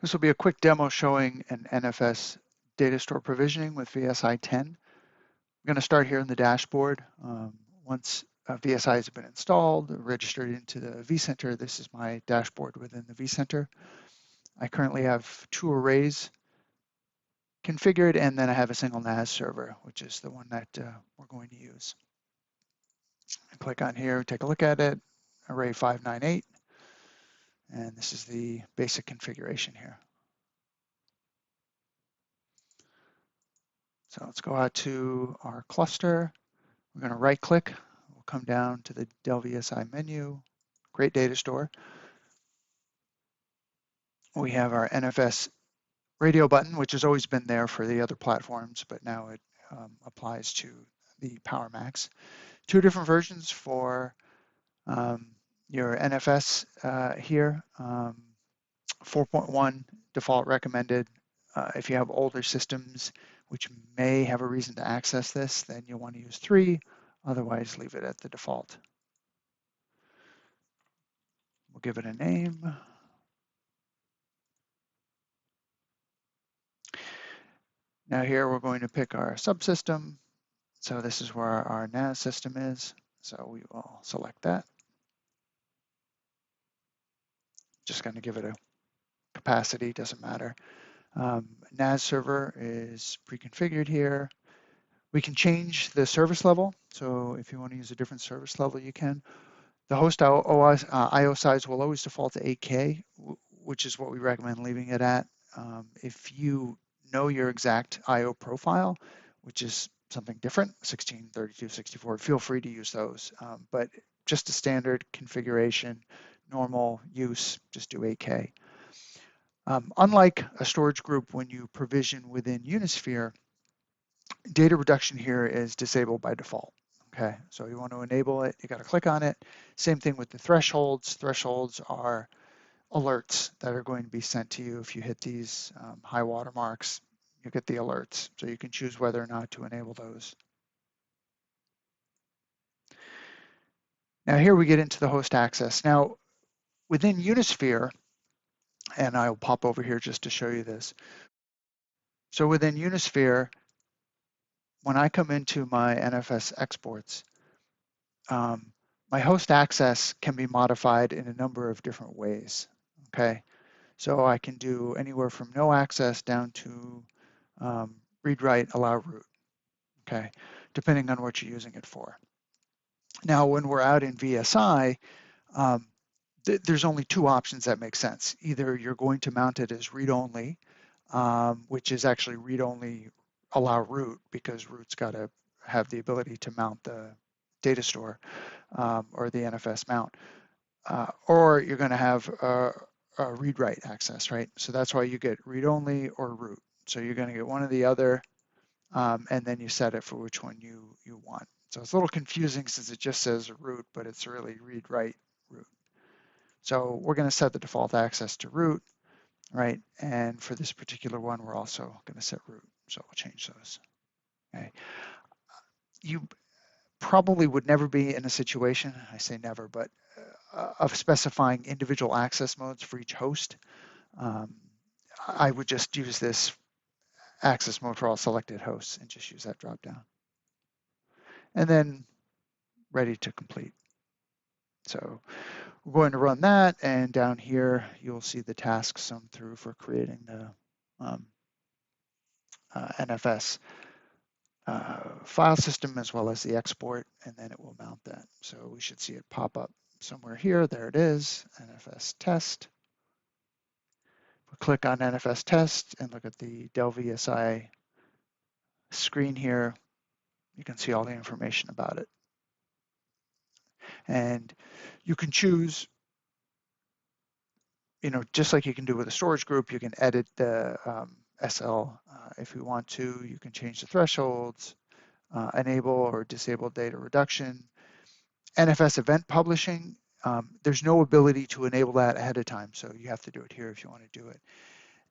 This will be a quick demo showing an NFS data store provisioning with VSI 10. I'm going to start here in the dashboard. Once VSI has been installed, registered into the vCenter, this is my dashboard within the vCenter. I currently have 2 arrays configured, and then I have a single NAS server, which is the one that we're going to use. I click on here, take a look at it, array 598, and this is the basic configuration here. So let's go out to our cluster. We're going to right click. We'll come down to the Dell VSI menu, Create Data Store. We have our NFS radio button, which has always been there for the other platforms, but now it applies to the PowerMax. 2 different versions for your NFS here. 4.1 default recommended. If you have older systems which may have a reason to access this, then you'll want to use 3. Otherwise, leave it at the default. We'll give it a name. Now here we're going to pick our subsystem. So this is where our NAS system is. So we will select that. Just going to give it a capacity, doesn't matter. NAS server is pre-configured here. We can change the service level. So if you want to use a different service level, you can. The host IO size will always default to 8K, which is what we recommend leaving it at. If you know your exact IO profile, which is something different, 16, 32, 64, feel free to use those. But just a standard configuration, normal use, just do 8K. Unlike a storage group, when you provision within Unisphere, data reduction here is disabled by default. Okay, so you want to enable it, you got to click on it. Same thing with the thresholds. Thresholds are alerts that are going to be sent to you. If you hit these high water marks, you get the alerts. So you can choose whether or not to enable those. Now here we get into the host access. Now within Unisphere, and I'll pop over here just to show you this. So within Unisphere, when I come into my NFS exports, my host access can be modified in a number of different ways, okay? So I can do anywhere from no access down to read, write, allow root, okay? Depending on what you're using it for. Now, when we're out in VSI, there's only 2 options that make sense. Either you're going to mount it as read-only, which is actually read-only allow root, because root's got to have the ability to mount the data store or the NFS mount, or you're going to have a read-write access, right? So that's why you get read-only or root. So you're going to get one or the other, and then you set it for which one you want. So it's a little confusing since it just says root, but it's really read-write root. So we're going to set the default access to root, right? And for this particular one, we're also going to set root. So we'll change those. Okay. You probably would never be in a situation, I say never, but of specifying individual access modes for each host. I would just use this access mode for all selected hosts and just use that drop down. And then ready to complete. So we're going to run that, and down here you'll see the tasks summed through for creating the NFS file system as well as the export, and then it will mount that. So we should see it pop up somewhere here. There it is, NFS test. We'll click on NFS test and look at the Dell VSI screen here. You can see all the information about it. And you can choose, just like you can do with a storage group, you can edit the SL if you want to. You can change the thresholds, enable or disable data reduction. NFS event publishing, there's no ability to enable that ahead of time, so you have to do it here if you want to do it.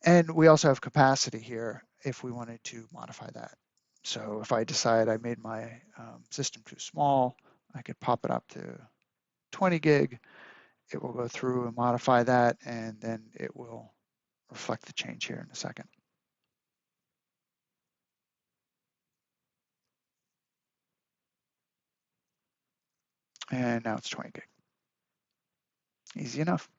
And we also have capacity here if we wanted to modify that. So if I decide I made my system too small, I could pop it up to 20 gig. It will go through and modify that, and then it will reflect the change here in a second. And now it's 20 gig. Easy enough.